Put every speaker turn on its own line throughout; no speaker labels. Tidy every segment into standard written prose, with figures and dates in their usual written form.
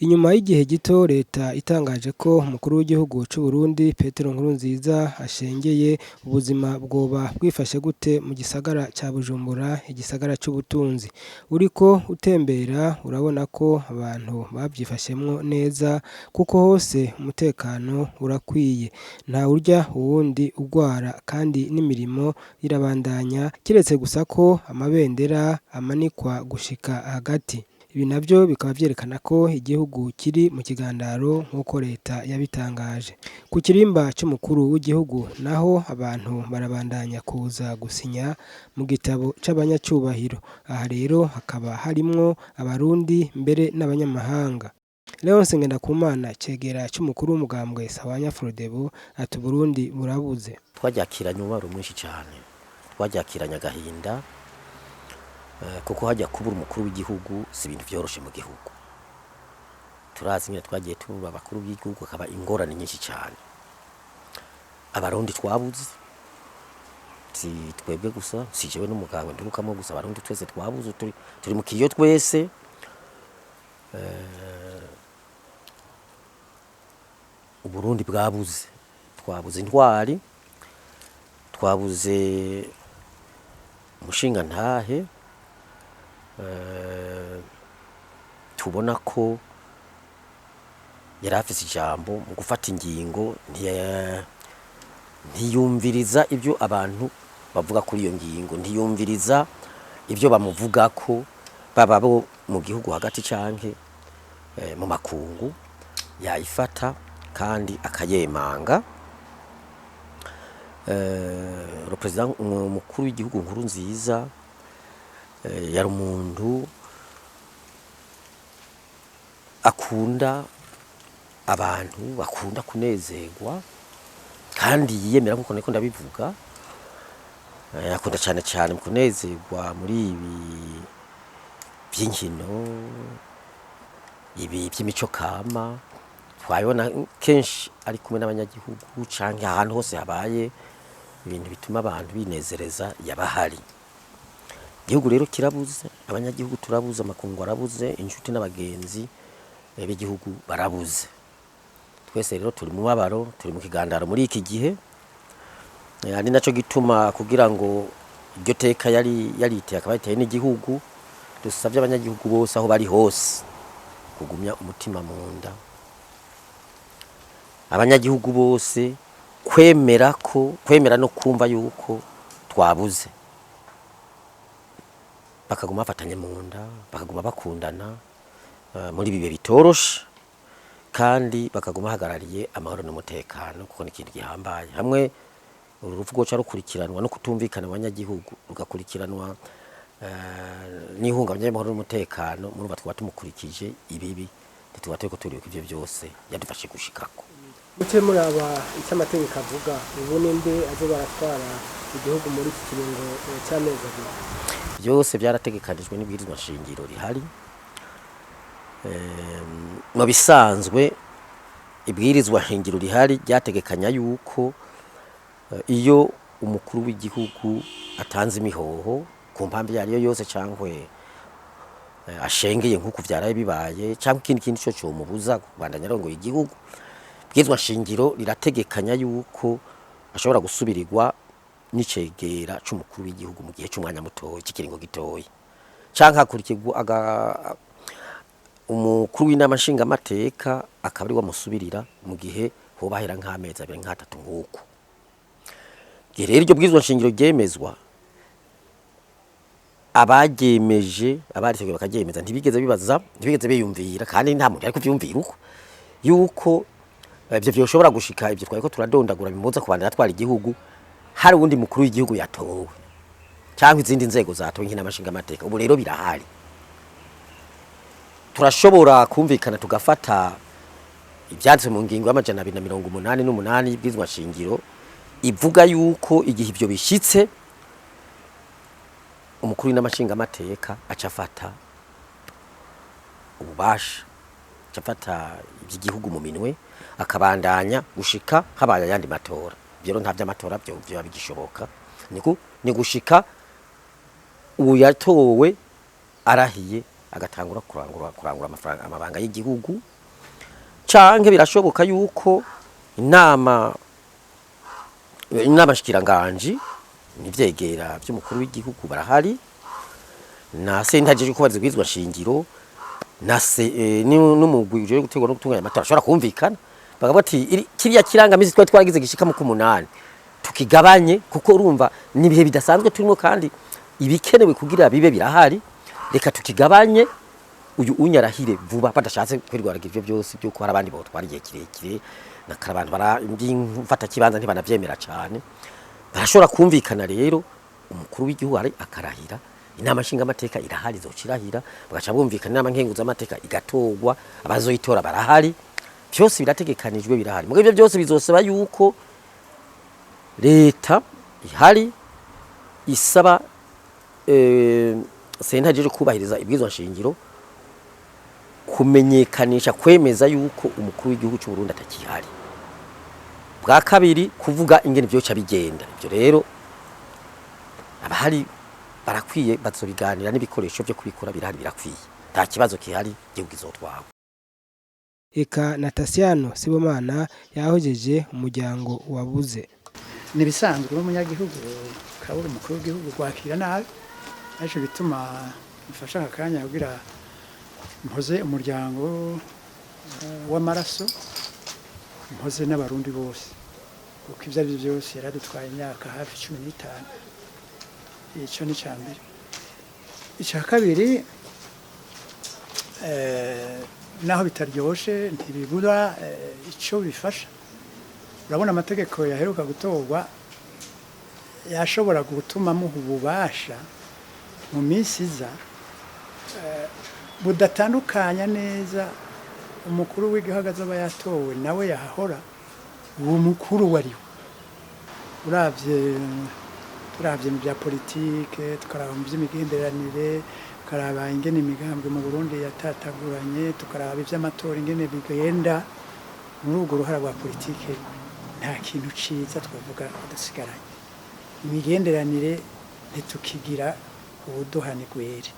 Inyuma y'igihe gito leta itangaje ko umukuru w'igihugu c'u Burundi Petero Nkurunziza ashengeye, ubuzima bwoba bwifashe gute mu gisagara ca Bujumbura, igisagara c'ubutunzi? Uriko utembera urabona ko abantu bavyifashemwo neza kuko hose umutekano urakwiye. Ntawurya uwundi urwara kandi n'imirimo irabandanya, kiretse gusa ko amabendera amanikwa gushika hagati. Ibi navyo bikaba vyerekana ko igihugu kiri mu kigandaro nk'uko leta yabitangaje. Ku kirimba c'umukuru w'igihugu naho abantu barabandanya kuza gusinya mu gitabo c'abanyacubahiro. Aha rero hakaba harimwo abarundi mbere n'abanyamahanga. Leonce Ngendakumana cegera c'umukuru w'umugambwe Sahwanya Frodebu ati Uburundi burabuze.
Twajakiranye umubaro mwinshi cane, twajakiranye agahinda kuko hajya kubura umukuru w'igihugu si ibintu vyoroshe mu gihugu. Turazi nyine twagiye tubura abakuru b'igihugu akaba ingorane nyinshi cyane. Abarundi twabuze, si twebwe gusa, si jewe n'umuganga ndurukamo gusa, abarundi twese twabuze, turi mu kiyo twese. Uburundi bwabuze, twabuze intwari, twabuze umushinga ntahe, tubona ko yari afise ijambo mu gufata ingingo, ntiyumviriza ibyo abantu bavuga kuri iyo ngingo, ntiyumviriza ibyo bamuvuga ko baba bo mu gihugu hagati canke mu makungu, yayifata kandi akayemanga. Represident umukuru w'igihugu Nkurunziza yari umuntu akunda abantu, bakunda kunezerwa kandi yiyemera nkuko niko ndabivuga. Akunda cyane cyane kunezerwa muri ibi by'inkino, ibi by'imico kama. Twabona kenshi ari kumwe n'abanyagihugu canke ahantu hose habaye ibintu bituma abantu binezereza yabahari. Igihugu rero kirabuze, abanyagihugu turabuze, amakungu arabuze, inshuti n'abagenzi b'igihugu barabuze. Twese rero turi mu mubabaro, turi mu kigandaro muri iki gihe. Ari naco gituma kugira ngo iryo teka yari iteye akaba iteye n'igihugu, dusavye abanyagihugu bose aho bari hose kugumya umutima mu nda. Abanyagihugu bose kwemera no kumva yuko twabuze, bakaguma bafatanye mu nda, bakaguma bakundana muri bibe bitoroshe, kandi bakaguma hagarariye amahoro n'umutekano kuko ni ikintu gihambaye. Hamwe uruvugo rwoca rukurikiranwa no kutumvikana abanyagihugu, rugakurikiranwa n'ihungabanya y'amahoro n'umutekano, murumva twaba tumukurikije ibibi, ntituba turiko turibuka ivyo byose yadufashe gushikako.
Muce muraba icyo amategeko avuga, ubu ninde azo baratwara igihugu muri iki kiringo c'amezi abiri?
Byose byarategekanijwe n'ibwirizwa shingiro rihari. Mu bisanzwe ibwirizwa shingiro rihari ryategekanya yuko iyo umukuru w'igihugu atanze imihoho ku mpamvu yariyo yose cankwe ashengeye nk'uko vyaraye bibaye canke ikindi cyo cyomubuza kubandanya arongoye igihugu, ibwirizwa shingiro rirategekanya yuko ashobora gusubirirwa n'icegera c'umukuru w'igihugu mu gihe c'umwanya mutoyi c'ikiringo gitoyi, canke hakurikirwa umukuru w'inama nshingamateka akaba ari wamusubirira mu gihe hobahera nk'amezi abiri nk'atatu nk'uko. Igihe rero iryo bwirizwa shingiro ryemezwa, abariteguye bakaryemeza ntibigeze biyumvira, kandi nta muntu ari kuvyumvira uko yuko ivyo vyoshobora gushika ivyo twariko turadondagura bimuza kubandanya atwara igihugu hari uwundi mukuru w'igihugu yatowe canke izindi nzego zatowe nk'inama nshingamateka. Ubu rero birahari, turashobora kumvikana tugafata ivyanditswe mu ngingo y'amajana 288 y'ibwirizwa shingiro ivuga yuko igihe ivyo bishitse umukuru w'inama nshingamateka aca afata ububasha, aca afata iby'igihugu mu minwe, akabandanya gushika habaye ayandi matora. Rero nta vy'amatora byo bigishoboka, ni gushika uyatowe arahiye agatangura kurangura amabanga y'igihugu canke birashoboka yuko inama shikiranganji n'ivyegera vy'umukuru w'igihugu barahari na sentaje kubariza kwizwa shingiro na n'umugwi uje gutegura no gutunganya amatora ashobora kumvikana bakavuga ati kiriya kirangamisi twaragize gishika mu kumunani tukigabanye kuko urumva nibihe bidasanzwe turimo kandi ibikenewe kugira bibe birahari reka tukigabanye uyu unyarahire vuba badashatse kwirwaraga ivyo byose byo ko hari abandi botwara igihe kirekire na karabantu baramfata kibanza ntibanavyemera cyane barashobora kumvikana rero umukuru w'igihugu ari akarahira inama nshinga amateka irahari zocirahira bagaca bumvikana inama nkenguza amateka igatorwa abazoyitora barahari byose birategekanijwe birahari mugo ivyo byose bizosaba yuko leta ihari isaba sentaje kubahiriza ibwirizwa nshingiro kumenyekanisha kwemeza yuko umukuru w'igihugu cy'u Burundi atakihari bwa kabiri kuvuga ingene byoca bigenda ibyo rero abahari barakwiye bazobiganira n'ibikoresho byo kubikora birahari birakwiye nta kibazo kihari gihugu izotwawe.
Eka Natasiano Sibomana yahojeje umuryango wabuze
nibisanzwe n'umunyagihugu kabura umukuru w'igihugu gwakira nabi aje bituma mfasha akanya kugira mpoze umuryango w'amaraso mpoze n'abarundi bose kuko ivyo ari byose yaradutwaye imyaka hafi 15 ico ni cyambere icya kabiri naho bitaryoshe ntibibura ico bifasha urabona amategeko yaheruka gutorwa yashobora gutuma muha ububasha mu minsi iza budatandukanya neza umukuru w'igihugu azaba yatowe nawe yahahora uwo mukuru wariwe turavye mu bya politike tukaraba mu by'imigenderanire tukaraba ingene imigambwe mu Burundi yatataguranye tukaraba ivy'amatora ingene bigenda muri urwo ruhara rwa politike nta kintu ciza twavuga dusigaranye imigenderanire ntitukigira ubuduhani gwere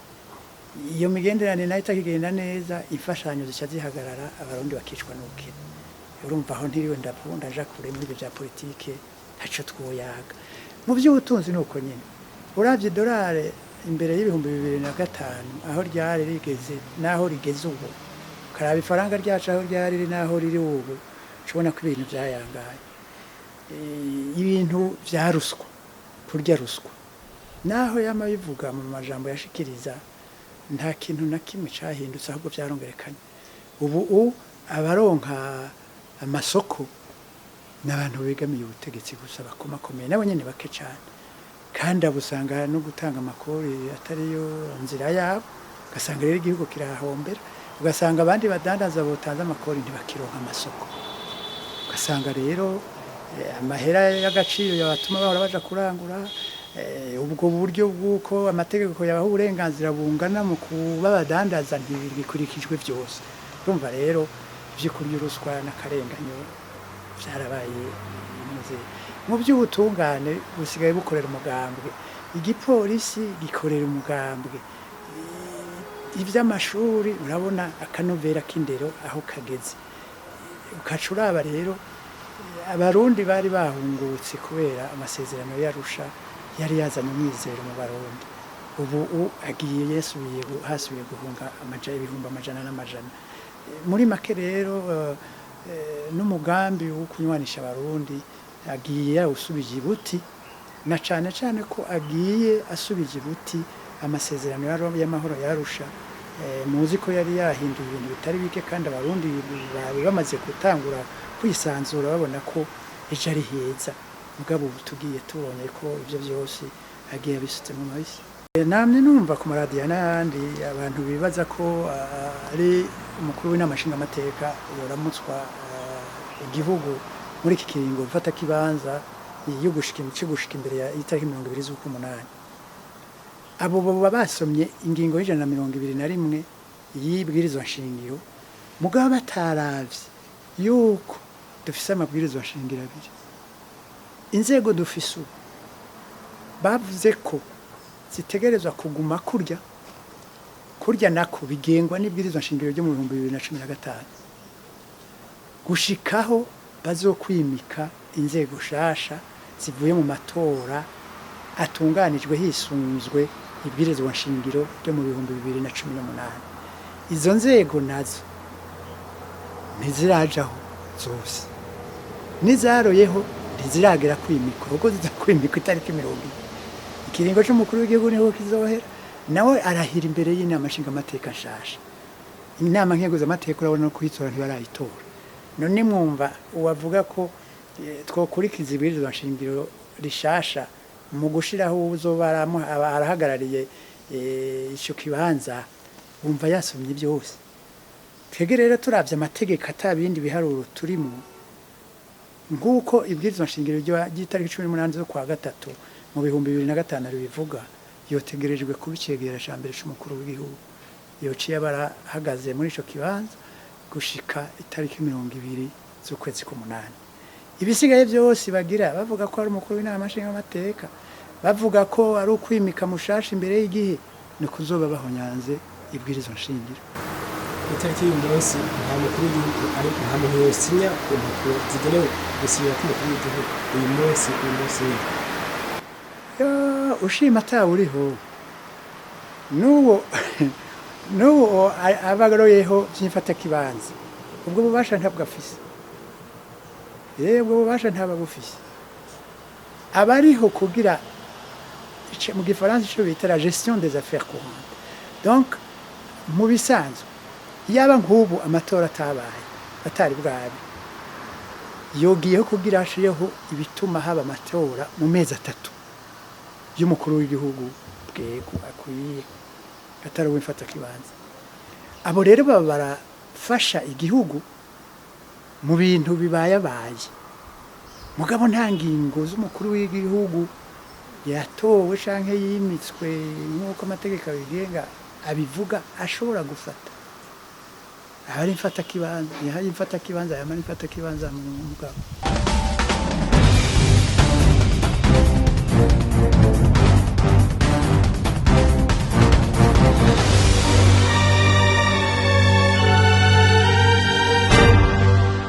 iyo migenderanire nayo itakigenda neza imfashanyo zica zihagarara abarundi bakicwa n'ubukene urumva aho ntiriwe ndavunda aja kure muri bya politike ntaco twoyaga mu by'ubutunzi nuko nyine uravye dolare imbere y'ibihumbi 2005 aho ryari rigeze naho rigeze ubu karaba ifaranga ryacu aho ryari naho riri ubu cubona ko ibintu byayangaye ibintu vya ruswa kurya ruswa naho yamabivuga mu majambo yashikiriza nta kintu na kimwe cyahindutse ahubwo byarongerekanye ubu abaronka amasoko n'abantu begamiye ubutegetsi gusa bakomakomeye nabo nyene bake cyane kandi abusanga no gutanga amakori atariyo nzira yabo ugasanga rero igihugu kirahombera ugasanga abandi badandaza botanze amakori ntibakironka amasoko ugasanga rero amahera y'agaciro yabatuma bahora baja kurangura ubwo buryo bw'uko amategeko yabaho uburenganzira bungana mu kuba badandaza ntibikurikijwe byose urumva rero ivy'ukurya ruswa n'akarenganyo byarabaye mu by'ubutungane busigaye bukorera umugambwe igipolisi gikorera umugambwe iby'amashuri urabona akanovera k'indero aho kageze ukacuraba rero abarundi bari bahungutse kubera amasezerano yarusha yari yazanye umwizero mu barundi ubu agiye yesubiye hasubiye guhunga ibihumbi amajana n'amajana muri make rero n'umugambi wo kunywanisha abarundi agiye yawusubije ibuti na cane cane ko agiye asubije ibuti amasezerano y'amahoro yarusha muzi ko yari yahinduye ibintu bitari bike kandi abarundi bari bamaze gutangura kwisanzura babona ko ejo ari heza mugabo ubu tugiye tubonye ko ibyo byose agiye abisutse mu mabisi namwe numva ku maradiyo n'ahandi abantu bibaza ko ari umukuru w'inama nshingamateka yoramutswa igihugu muri iki kiringo gufata kibanza yo gushika imbere y'itariki 20 z'ukumunani abo baba basomye ingingo y'121 y'ibwirizwa nshingiro mugabo bataravye yuko dufise amabwirizwa nshingiro abiri inzego dufise ubu bavuze ko zitegerezwa kuguma kurya nako bigengwa n'ibwirizwa nshingiro ryo mu 2015 gushikaho bazokwimika inzego shasha zivuye mu matora atunganijwe hisunzwe ibwirizwa nshingiro ryo mu 2018. Izo nzego nazo ntizirajaho zose, nizaroyeho ntiziragera kwimikwa, kuko zizakwimikwa itariki 20. Ikiringo c'umukuru w'igihugu niho kizohera, nawe arahira imbere y'inama nshingamateka nshasha. Inama nkenguzamateka urabona ko kuyitora ntibarayitora. None mwumva uwavuga ko twokurikiza ibwirizwa nshingiro rishasha mu gushiraho uzoba arahagarariye ico kibanza, wumva yasomye byose. Twege rero turavye amategeko atabindi biharuro turimo, nguko ibwirizwa nshingiro ry'itariki 18 zo kwa gatatu mu 2005 bivuga, yotegerejwe kubicegera ca mbere c'umukuru w'igihugu, yociye barahagaze muri ico kibanza gushika itariki 20 z'ukwezi k'umunani. Ibisigaye byose bagira bavuga ko ari umukuru w'inama nshingamateka, bavuga ko ari ukwimika mushasha imbere y'igihe, ni kuzoba bahonyanze ibwirizwa nshingiro.
Itariki y'umunsi nta mukuru w'igihugu ari nta muntu yosinya ku mpapuro zigenewe gusinyira k'umukuru w'igihugu uyu munsi
ushima atawuriho n'uwo abagaroyeho by'imfatakibanza, ubwo bubasha ntabwo afise, ubwo bubasha ntababufise. Abariho kugira mu gifaransa ico bita la gestion des affaires courantes. Donc mu bisanzwe yaba nk'ubu amatora atabaye atari bwabe, yogiyeho kugira ashireho ibituma haba amatora mu mezi 3 y'umukuru w'igihugu bwego akwiye atari w'imfata kibanza. Abo rero baba barafasha igihugu mu bintu bibayabaye, mugabo nta ngingo z'umukuru w'igihugu yatowe canke yimitswe nk'uko amategeko abigenga abivuga ashobora gufata. Ahari mfata kibanza, yamara mfata kibanza mu mugabo.